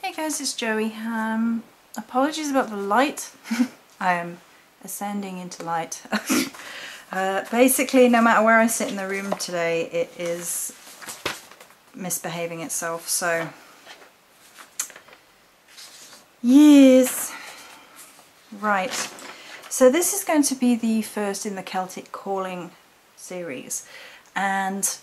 Hey guys, it's Joey. Apologies about the light. I am ascending into light. Basically, no matter where I sit in the room today, it is misbehaving itself, so yes. Right, so this is going to be the first in the Celtic Calling series, and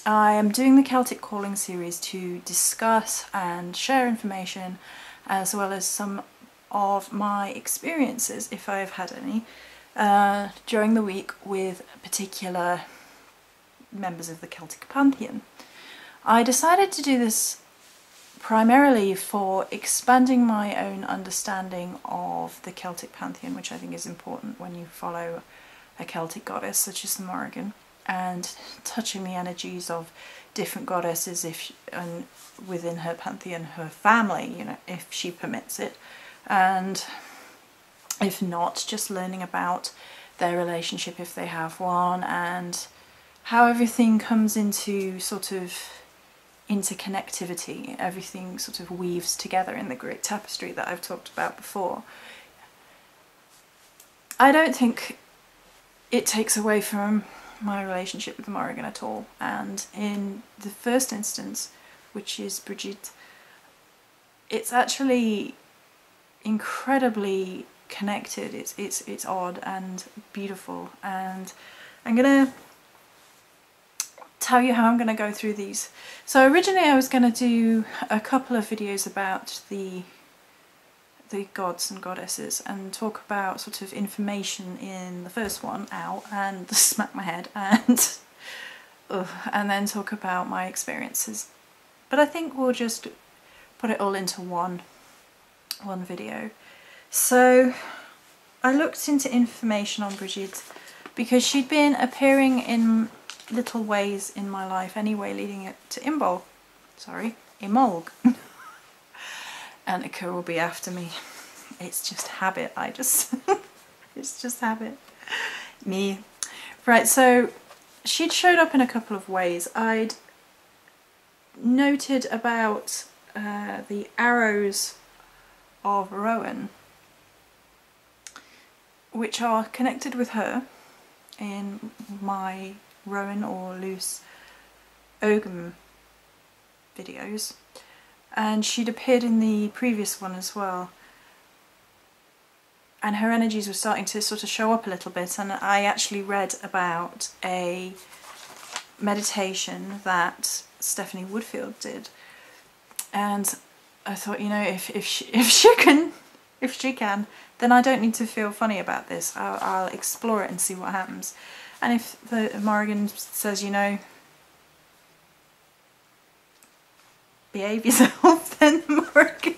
I am doing the Celtic Calling series to discuss and share information, as well as some of my experiences, if I have had any, during the week with particular members of the Celtic pantheon. I decided to do this primarily for expanding my own understanding of the Celtic pantheon, which I think is important when you follow a Celtic goddess such as the Morrigan, and touching the energies of different goddesses and within her pantheon, her family, you know, if she permits it, and if not, just learning about their relationship if they have one, and how everything comes into sort of interconnectivity, everything sort of weaves together in the great tapestry that I've talked about before. I don't think it takes away from my relationship with the Morrigan at all, and in the first instance, which is Brigid, it's actually incredibly connected. It's odd and beautiful, and I'm gonna tell you how I'm gonna go through these. So originally I was gonna do a couple of videos about the gods and goddesses and talk about sort of information in the first one, ow, and smack my head, and then talk about my experiences. But I think we'll just put it all into one video. So I looked into information on Brigid because she'd been appearing in little ways in my life anyway, leading it to Imbolg. And Ika will be after me. It's just habit. It's just habit. Me. Right, so she'd showed up in a couple of ways. I'd noted about the arrows of Rowan, which are connected with her in my Rowan or Loose Ogum videos. And she'd appeared in the previous one as well, and her energies were starting to sort of show up a little bit, and I actually read about a meditation that Stephanie Woodfield did, and I thought, you know, if she can, then I don't need to feel funny about this. I'll explore it and see what happens. And if the Morrigan says, you know, behave yourself, then Morrigan.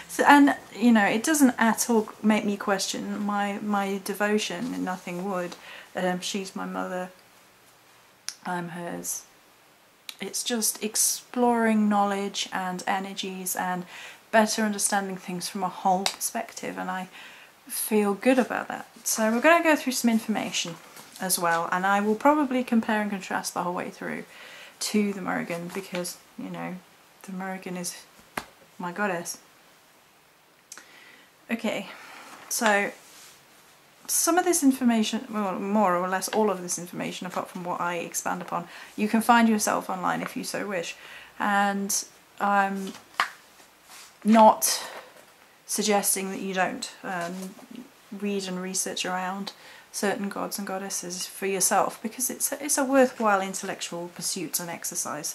So, and you know, it doesn't at all make me question my devotion, and nothing would. She's my mother, I'm hers. It's just exploring knowledge and energies and better understanding things from a whole perspective, and I feel good about that. So we're going to go through some information as well, and I will probably compare and contrast the whole way through to the Morrigan, because, you know, the Morrigan is my goddess. Okay, so some of this information, well, more or less all of this information, apart from what I expand upon, you can find yourself online if you so wish. And I'm not suggesting that you don't read and research around certain gods and goddesses for yourself, because it's a worthwhile intellectual pursuit and exercise.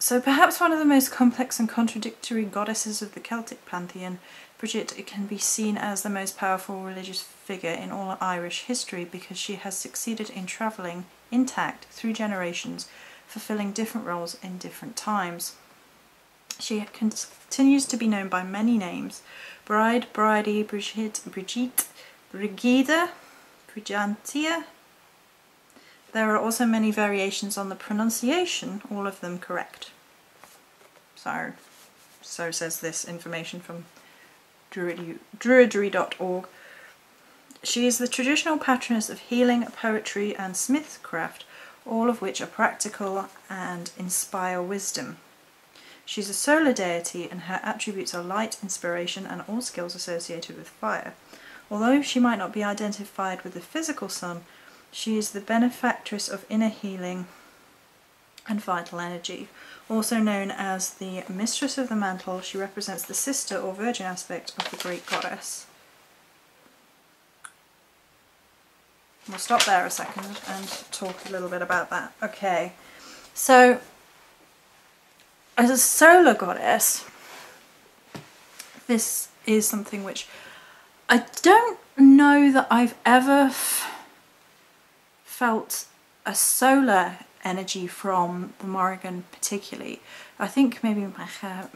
So perhaps one of the most complex and contradictory goddesses of the Celtic pantheon, Brigid can be seen as the most powerful religious figure in all Irish history, because she has succeeded in travelling intact through generations, fulfilling different roles in different times. She continues to be known by many names: Bride, Bridie, Brigid, Brigid, Brigida, Brigantia. There are also many variations on the pronunciation, all of them correct. So says this information from druidry.org. She is the traditional patroness of healing, poetry and smithcraft, all of which are practical and inspire wisdom. She's a solar deity and her attributes are light, inspiration and all skills associated with fire. Although she might not be identified with the physical sun, she is the benefactress of inner healing and vital energy. Also known as the Mistress of the Mantle, she represents the sister or virgin aspect of the great goddess. We'll stop there a second and talk a little bit about that. Okay, so as a solar goddess, this is something which I don't know that I've ever felt a solar energy from the Morrigan particularly. I think maybe Maka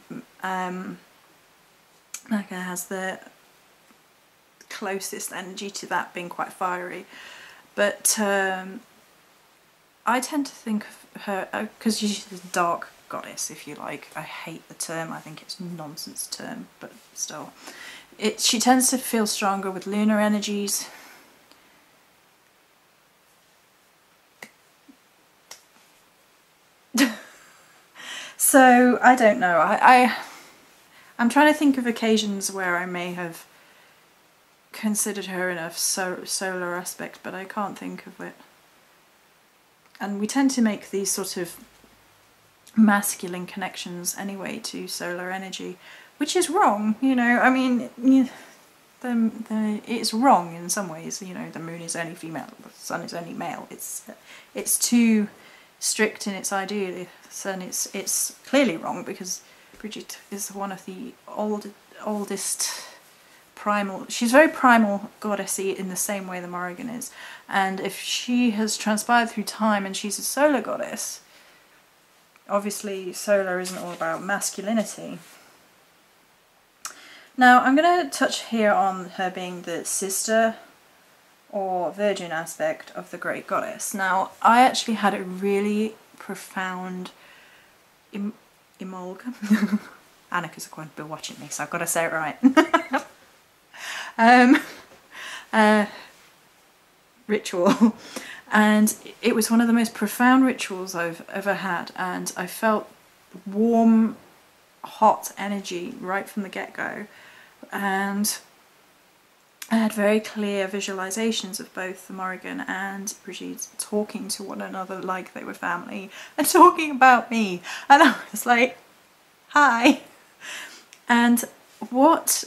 has the closest energy to that, being quite fiery, but I tend to think of her because she's a dark goddess, if you like. I hate the term, I think it's a nonsense term, but still. She tends to feel stronger with lunar energies. So, I don't know. I'm trying to think of occasions where I may have considered her in a solar aspect, but I can't think of it. And we tend to make these sort of masculine connections anyway to solar energy, which is wrong, you know. I mean, it's wrong in some ways, you know. The moon is only female, the sun is only male. It's too strict in its ideas, and it's clearly wrong because Brigid is one of the oldest primal. She's very primal goddessy in the same way the Morrigan is, and if she has transpired through time and she's a solar goddess, obviously solar isn't all about masculinity. Now I'm going to touch here on her being the sister or virgin aspect of the great goddess. Now I actually had a really profound emulga. Annika's going to be watching me, so I've got to say it right. Ritual, and it was one of the most profound rituals I've ever had, and I felt warm, hot energy right from the get-go, and I had very clear visualizations of both the Morrigan and Brigid talking to one another like they were family and talking about me, and I was like, hi. And what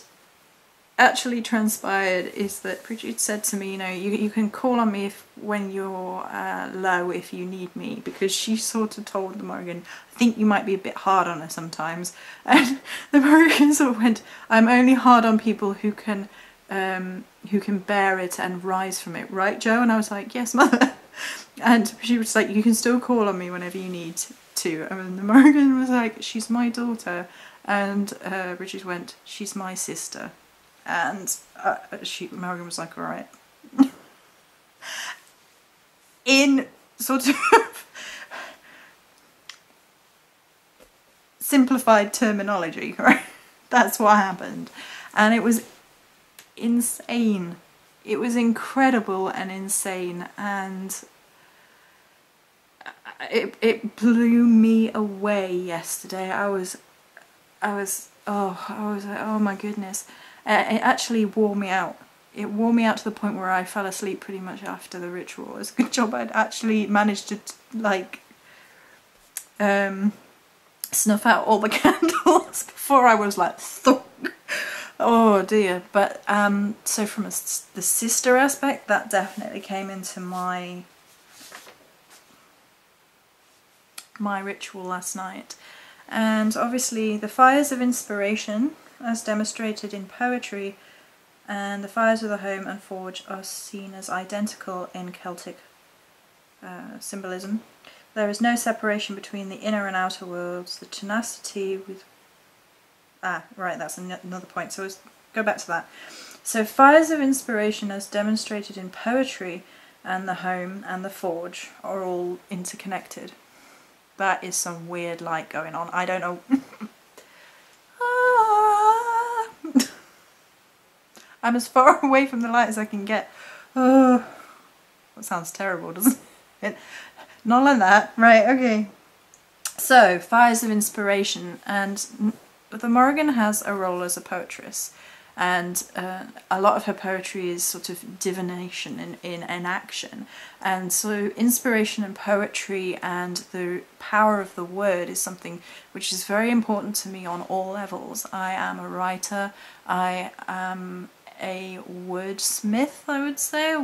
actually transpired is that Brigid said to me, you know, you can call on me when you're low if you need me, because she sort of told the Morrigan, I think you might be a bit hard on her sometimes, and the Morrigan sort of went, I'm only hard on people who can bear it and rise from it, right, Joe? And I was like, yes, mother. And she was like, you can still call on me whenever you need to. And the Morrigan was like, she's my daughter, and Brigid went, she's my sister. And Morrigan was like, all right. In sort of simplified terminology, right? That's what happened. And it was insane. It was incredible and insane, and it blew me away yesterday. I was like, oh my goodness. It actually wore me out. It wore me out to the point where I fell asleep pretty much after the ritual. It's a good job I'd actually managed to like snuff out all the candles before I was like thunk. Oh dear. But so from the sister aspect, that definitely came into my ritual last night. And obviously the fires of inspiration, as demonstrated in poetry, and the fires of the home and forge are seen as identical in Celtic symbolism. There is no separation between the inner and outer worlds. The tenacity with... right, that's another point, so let's go back to that. So fires of inspiration as demonstrated in poetry and the home and the forge are all interconnected. That is some weird light going on. I don't know. I'm as far away from the light as I can get. Oh, that sounds terrible, doesn't it? Not like that. Right, okay. So, fires of inspiration, and the Morrigan has a role as a poetress, and a lot of her poetry is sort of divination in action, and so inspiration and poetry and the power of the word is something which is very important to me on all levels. I am a writer, I am a wordsmith, I would say,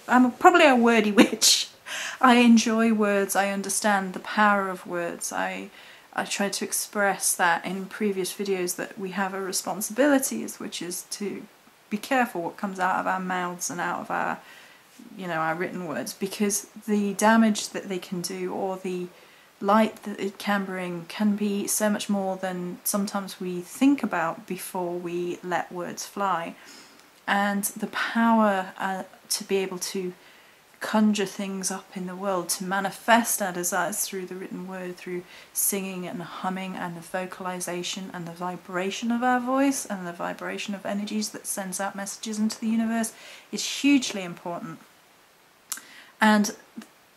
I'm probably a wordy witch. I enjoy words, I understand the power of words. I tried to express that in previous videos, that we have a responsibility, which is to be careful what comes out of our mouths and out of our, you know, our written words, because the damage that they can do, or the light that it can bring, can be so much more than sometimes we think about before we let words fly. And the power to be able to conjure things up in the world, to manifest our desires through the written word, through singing and humming and the vocalization and the vibration of our voice and the vibration of energies that sends out messages into the universe, is hugely important. And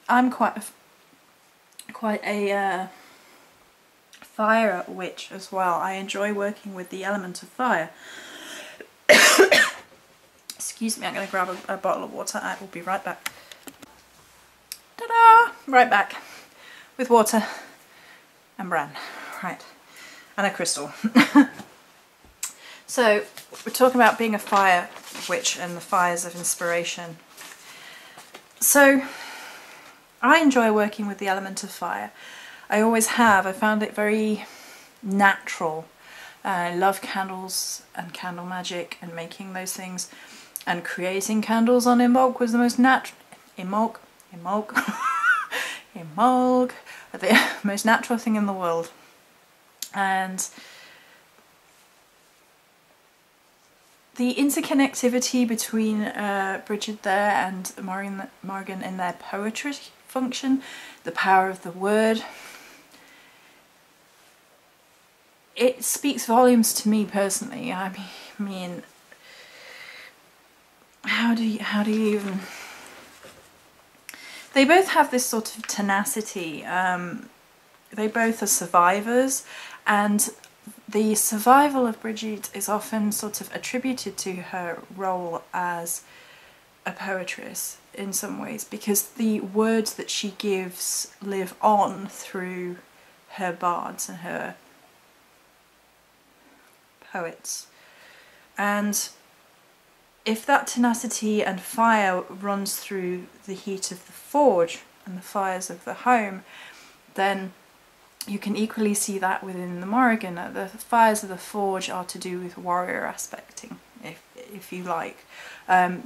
I'm quite a fire witch as well. I enjoy working with the element of fire. Excuse me, I'm going to grab a bottle of water. I will be right back. Ta-da! Right back with water and bran, right, and a crystal. So we're talking about being a fire witch and the fires of inspiration. So I enjoy working with the element of fire. I always have. I found it very natural. I love candles and candle magic and making those things, and creating candles on Imbolc was the most natural. Imbolc, the most natural thing in the world. And the interconnectivity between Brigid there and Morrigan in their poetry function, the power of the word, it speaks volumes to me personally. I mean, how do you even... They both have this sort of tenacity. They both are survivors, and the survival of Brigid is often sort of attributed to her role as a poetress in some ways, because the words that she gives live on through her bards and her poets. And if that tenacity and fire runs through the heat of the forge and the fires of the home, then you can equally see that within the Morrigan. The fires of the forge are to do with warrior aspecting, if you like. The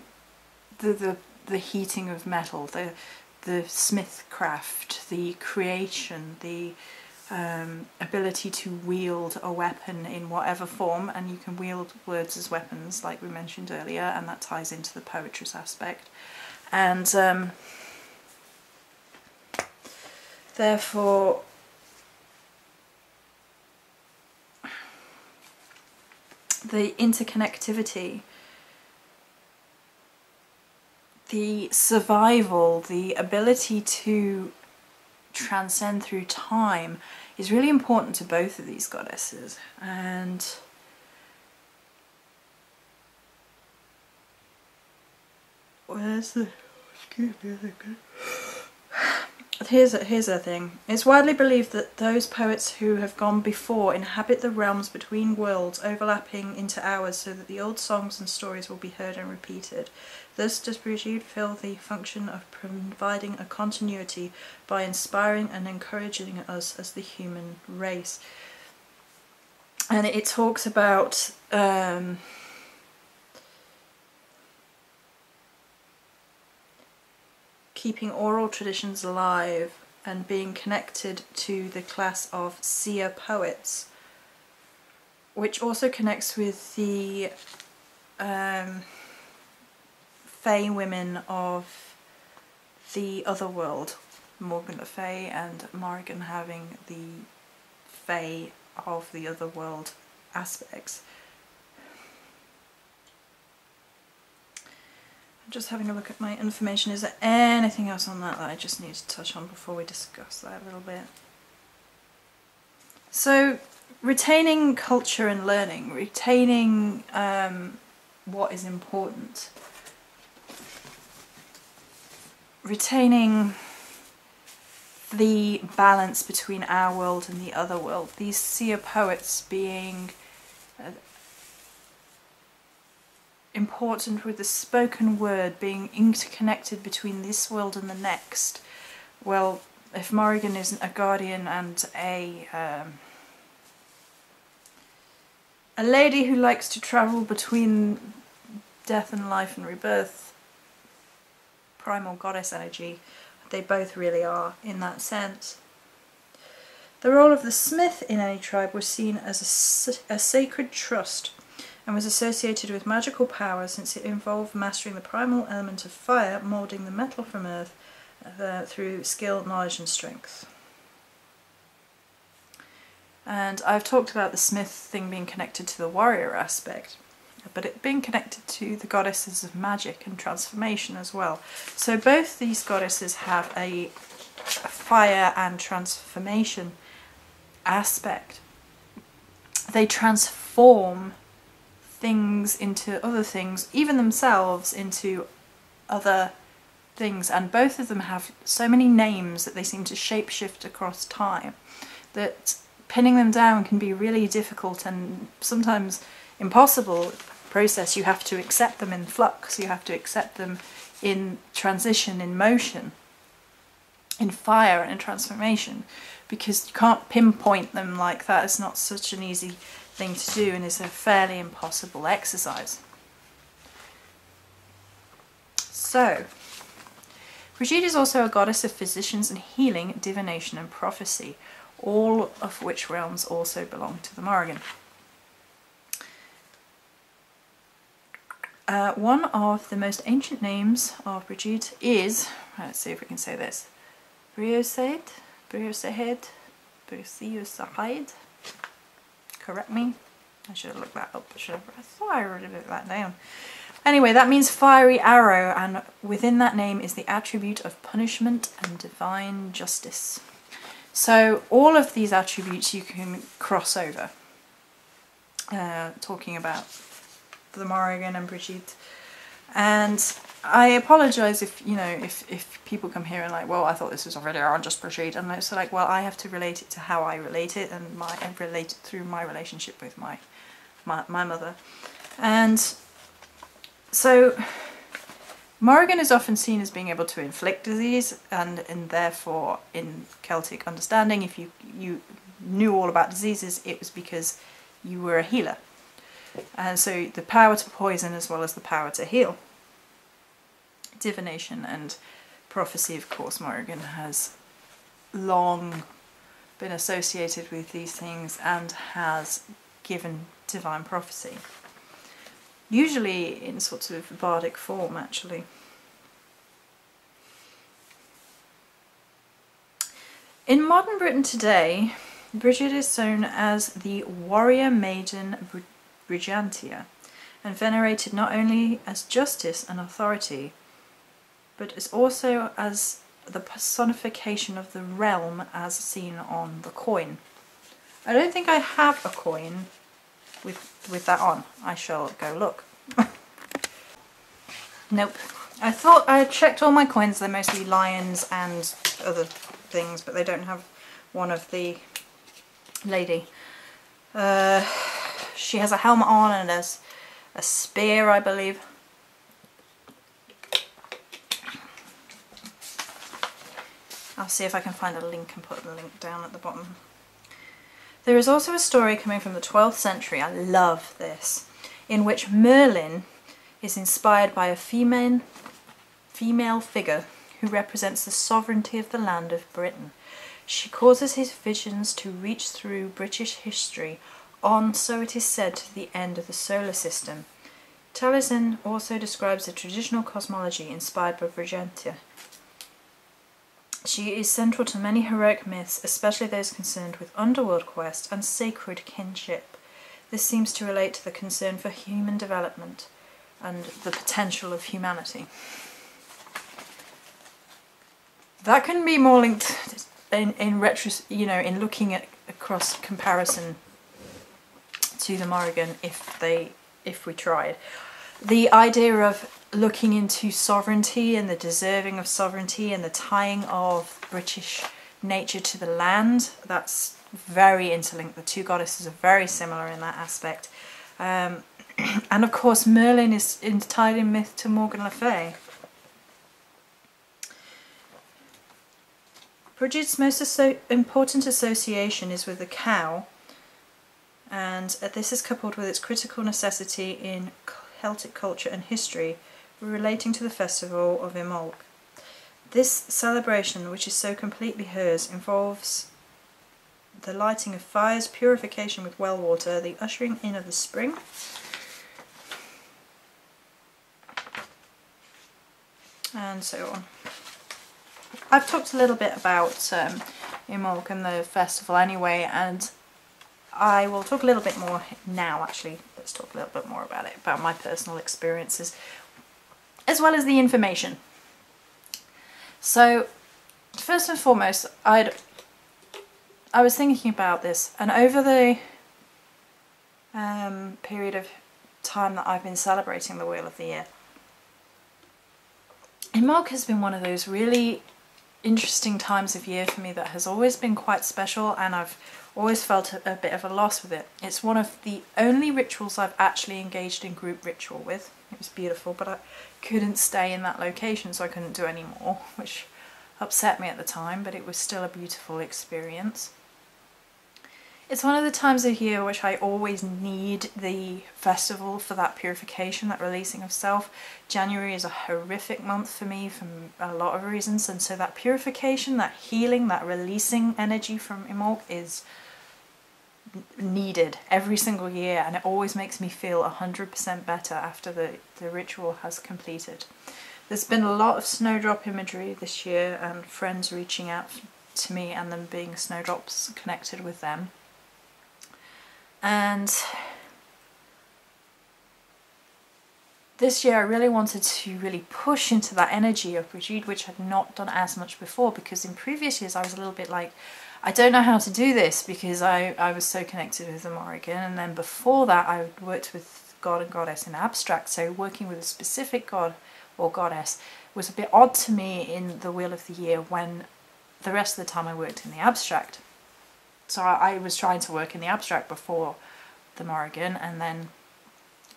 heating of metal, the smithcraft, the creation, the ability to wield a weapon in whatever form, and you can wield words as weapons, like we mentioned earlier, and that ties into the poetress aspect. And therefore, the interconnectivity, the survival, the ability to transcend through time is really important to both of these goddesses. And where's the... Excuse me a second. Here's a thing. It's widely believed that those poets who have gone before inhabit the realms between worlds, overlapping into ours, so that the old songs and stories will be heard and repeated. Thus does Brigid fill the function of providing a continuity by inspiring and encouraging us as the human race. And it talks about keeping oral traditions alive and being connected to the class of seer poets, which also connects with the Fae women of the other world, Morgan the Fae and Morrigan having the Fae of the other world aspects. Just having a look at my information. Is there anything else on that I just need to touch on before we discuss that a little bit? So retaining culture and learning, retaining what is important, retaining the balance between our world and the other world. These seer poets being important with the spoken word, being interconnected between this world and the next. Well, if Morrigan is a guardian and a lady who likes to travel between death and life and rebirth, primal goddess energy, they both really are in that sense. The role of the smith in any tribe was seen as a sacred trust and was associated with magical power, since it involved mastering the primal element of fire, moulding the metal from earth through skill, knowledge and strength. And I've talked about the smith thing being connected to the warrior aspect, but it being connected to the goddesses of magic and transformation as well. So both these goddesses have a fire and transformation aspect. They transform things into other things, even themselves into other things, and both of them have so many names that they seem to shapeshift across time that pinning them down can be really difficult and sometimes impossible process. You have to accept them in flux, you have to accept them in transition, in motion, in fire and in transformation, because you can't pinpoint them like that. It's not such an easy thing to do and is a fairly impossible exercise. So, Brigid is also a goddess of physicians and healing, divination and prophecy, all of which realms also belong to the Morrigan. One of the most ancient names of Brigid is, let's see if we can say this, Brighid, correct me, I should have looked that up, I thought I wrote that down. Anyway, that means fiery arrow, and within that name is the attribute of punishment and divine justice. So all of these attributes you can cross over, talking about the Morrigan and Brigid. And I apologise if, you know, if people come here and like, well, I thought this was already on just Brigid, and it's like, well, I have to relate it to how I relate it, and I relate it through my relationship with my mother. And so Morrigan is often seen as being able to inflict disease, and therefore in Celtic understanding, if you knew all about diseases, it was because you were a healer. And so the power to poison as well as the power to heal. Divination and prophecy, of course, Morrigan has long been associated with these things and has given divine prophecy. Usually in sort of bardic form, actually. In modern Britain today, Brigid is known as the warrior maiden Brigantia, and venerated not only as justice and authority, but is also as the personification of the realm as seen on the coin. I don't think I have a coin with that on. I shall go look. Nope. I thought I had checked all my coins, they're mostly lions and other things, but they don't have one of the lady. She has a helmet on and has a spear, I believe. I'll see if I can find a link and put the link down at the bottom. There is also a story coming from the 12th century, I love this, in which Merlin is inspired by a female figure who represents the sovereignty of the land of Britain. She causes his visions to reach through British history on, so it is said, to the end of the solar system. Taliesin also describes a traditional cosmology inspired by Brigantia. She is central to many heroic myths, especially those concerned with underworld quest and sacred kinship. This seems to relate to the concern for human development and the potential of humanity. That can be more linked in looking at across comparison to the Morrigan if we tried. The idea of looking into sovereignty and the deserving of sovereignty and the tying of British nature to the land, that's very interlinked. The two goddesses are very similar in that aspect. And of course Merlin is tied in myth to Morgan Le Fay. Brigid's most important association is with the cow, and this is coupled with its critical necessity in Celtic culture and history relating to the festival of Imbolc. This celebration, which is so completely hers, involves the lighting of fires, purification with well water, the ushering in of the spring, and so on. I've talked a little bit about Imbolc and the festival anyway, and I will talk a little bit more now. Actually, let's talk a little bit more about it, about my personal experiences, as well as the information. So, first and foremost, I was thinking about this, and over the period of time that I've been celebrating the Wheel of the Year, Imbolc has been one of those really interesting times of year for me that has always been quite special, and I've always felt a bit of a loss with it. It's one of the only rituals I've actually engaged in group ritual with. It was beautiful, but I couldn't stay in that location, so I couldn't do any more, which upset me at the time, but it was still a beautiful experience. It's one of the times of year which I always need the festival for that purification, that releasing of self. January is a horrific month for me for a lot of reasons, and so that purification, that healing, that releasing energy from Imbolc is needed every single year, and it always makes me feel 100% better after the ritual has completed. There's been a lot of snowdrop imagery this year, and friends reaching out to me and them being snowdrops connected with them. And this year I really wanted to really push into that energy of Brigid, which I'd not done as much before, because in previous years I was a little bit like, I don't know how to do this, because I was so connected with the Morrigan, and then before that I worked with God and Goddess in abstract, so working with a specific god or goddess was a bit odd to me in the Wheel of the Year when the rest of the time I worked in the abstract. So I was trying to work in the abstract before the Morrigan, and then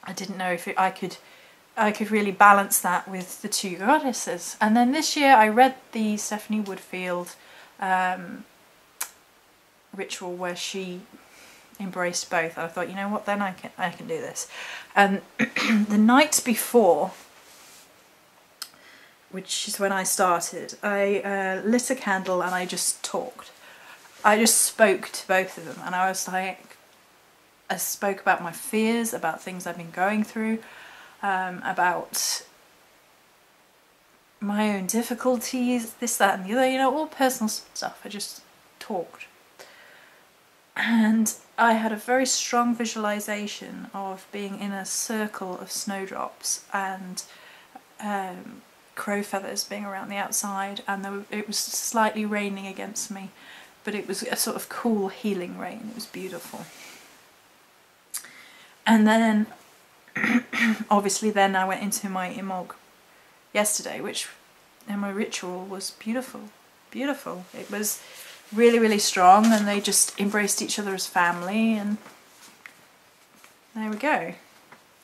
I didn't know if I could really balance that with the two goddesses. And then this year I read the Stephanie Woodfield ritual where she embraced both. I thought, you know what, then I can do this. And the night before, which is when I started, I lit a candle and I just talked. I just spoke to both of them, and I was like, I spoke about my fears, about things I've been going through, about my own difficulties, this, that and the other, you know, all personal stuff. I just talked. And I had a very strong visualization of being in a circle of snowdrops and crow feathers being around the outside, and it was slightly raining against me. But it was a sort of cool, healing rain. It was beautiful. And then, obviously then I went into my Imbolc yesterday, and my ritual was beautiful. Beautiful. It was really, really strong, and they just embraced each other as family, and there we go.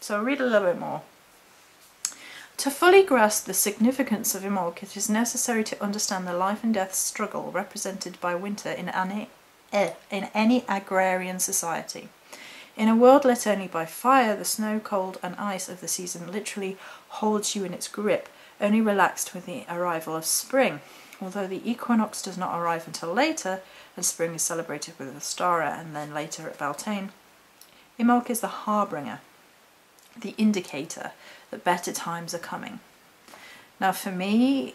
So I'll read a little bit more. To fully grasp the significance of Imbolc, it is necessary to understand the life and death struggle represented by winter in any agrarian society. In a world lit only by fire, the snow, cold and ice of the season literally holds you in its grip, only relaxed with the arrival of spring. Although the equinox does not arrive until later, and spring is celebrated with Ostara and then later at Beltane, Imbolc is the harbinger, the indicator that better times are coming. Now for me,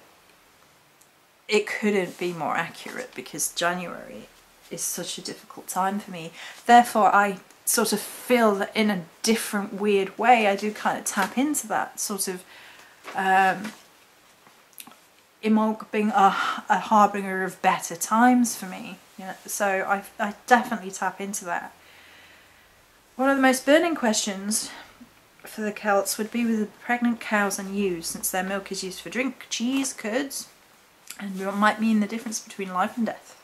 it couldn't be more accurate, because January is such a difficult time for me. Therefore I sort of feel that in a different weird way I do kind of tap into that sort of Imbolc being a harbinger of better times for me. Yeah, so I definitely tap into that. One of the most burning questions for the Celts would be with the pregnant cows and ewes, since their milk is used for drink, cheese, curds, and might mean the difference between life and death.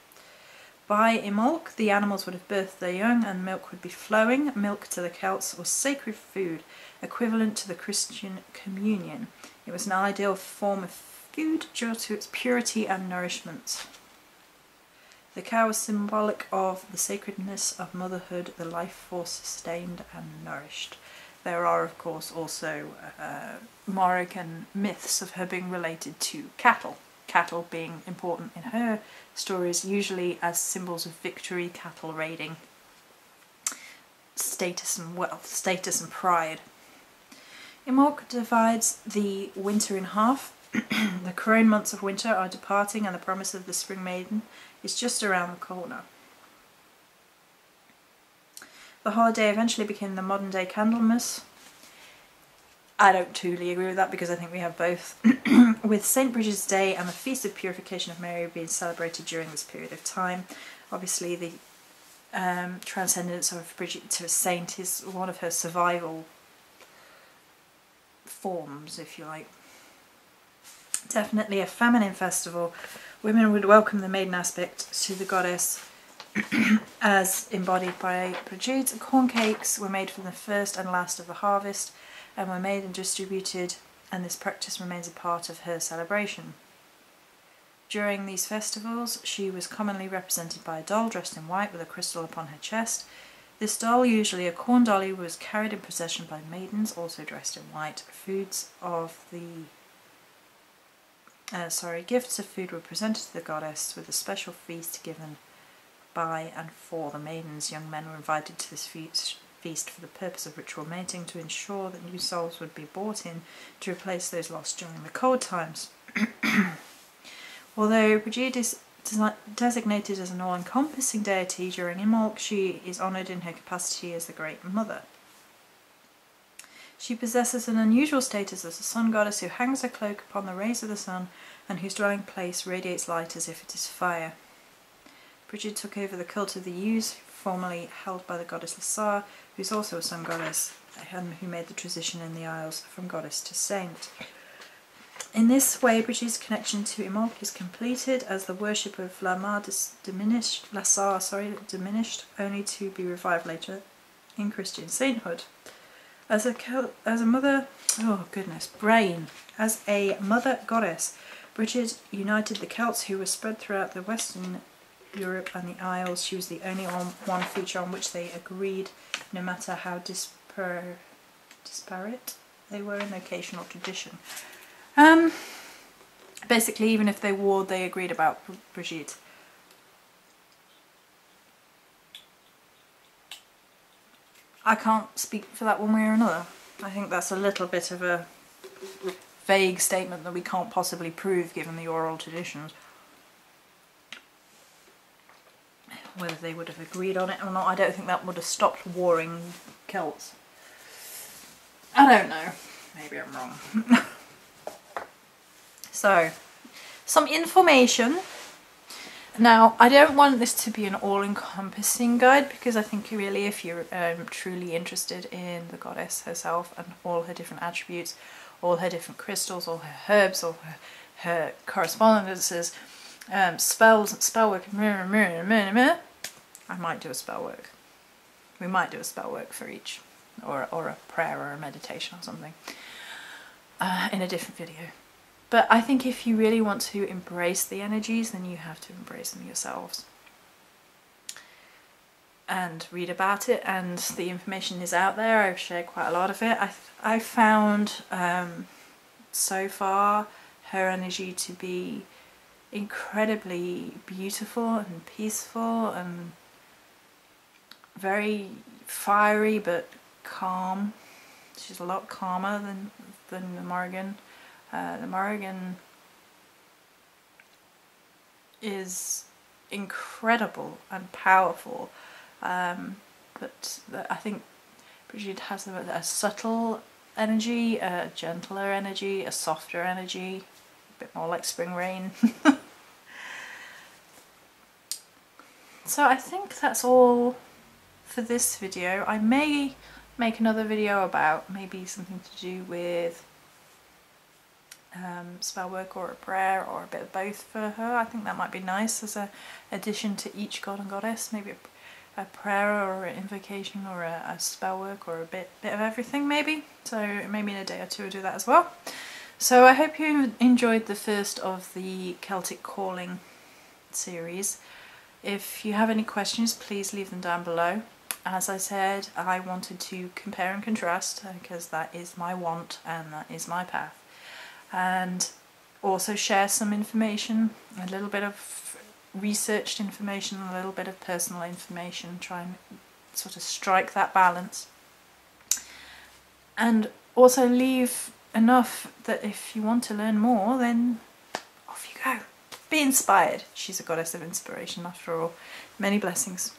By Imolc, the animals would have birthed their young and milk would be flowing. Milk to the Celts was sacred food, equivalent to the Christian communion. It was an ideal form of food due to its purity and nourishment. The cow was symbolic of the sacredness of motherhood, the life force sustained and nourished. There are, of course, also Morrigan myths of her being related to cattle. Cattle being important in her stories, usually as symbols of victory, cattle raiding, status and wealth, status and pride. Imolc divides the winter in half. The crone months of winter are departing and the promise of the spring maiden is just around the corner. The holiday eventually became the modern day Candlemas. I don't truly agree with that because I think we have both. With St. Brigid's Day and the Feast of Purification of Mary being celebrated during this period of time. Obviously the transcendence of Brigid to a saint is one of her survival forms, if you like. Definitely a feminine festival. Women would welcome the maiden aspect to the goddess as embodied by Brigid. Corn cakes were made from the first and last of the harvest and were made and distributed, and this practice remains a part of her celebration. During these festivals she was commonly represented by a doll dressed in white with a crystal upon her chest. This doll, usually a corn dolly, was carried in procession by maidens also dressed in white. Gifts of food were presented to the goddess with a special feast given by and for the maidens. Young men were invited to this feast for the purpose of ritual mating to ensure that new souls would be brought in to replace those lost during the cold times. Although Brigid is designated as an all-encompassing deity during Imolc, she is honoured in her capacity as the Great Mother. She possesses an unusual status as a sun goddess who hangs her cloak upon the rays of the sun and whose dwelling place radiates light as if it is fire. Brigid took over the cult of the ewes, formerly held by the goddess Lasar, who is also a sun goddess, and who made the transition in the Isles from goddess to saint. In this way, Brigid's connection to Imolc is completed as the worship of Lasar diminished, only to be revived later in Christian sainthood. As a mother goddess, Brigid united the Celts who were spread throughout the Western Europe and the Isles. She was the only one feature on which they agreed, no matter how disparate they were in location or tradition. Basically, even if they warred, they agreed about Brigid. I can't speak for that one way or another. I think that's a little bit of a vague statement that we can't possibly prove given the oral traditions. Whether they would have agreed on it or not, I don't think that would have stopped warring Celts. I don't know. Maybe I'm wrong. So, some information. Now, I don't want this to be an all-encompassing guide because I think really if you're truly interested in the goddess herself and all her different attributes, all her different crystals, all her herbs, all her correspondences, spells and spell work, I might do a spell work. We might do a spell work for each, or a prayer or a meditation or something in a different video. But I think if you really want to embrace the energies, then you have to embrace them yourselves. And read about it, and the information is out there. I've shared quite a lot of it. I found so far her energy to be incredibly beautiful and peaceful and very fiery but calm. She's a lot calmer than the Morrigan. The Morrigan is incredible and powerful, but I think Brigid has a subtle energy, a gentler energy, a softer energy, a bit more like spring rain. So I think that's all for this video. I may make another video about maybe something to do with spell work or a prayer or a bit of both for her. I think that might be nice as a addition to each god and goddess, maybe a prayer or an invocation or a spell work or a bit of everything maybe. So maybe in a day or two I'll do that as well. So I hope you enjoyed the first of the Celtic Calling series. If you have any questions, please leave them down below. As I said, I wanted to compare and contrast because that is my want and that is my path. And also share some information, a little bit of researched information, a little bit of personal information, try and sort of strike that balance. And also leave enough that if you want to learn more, then off you go. Be inspired. She's a goddess of inspiration after all. Many blessings.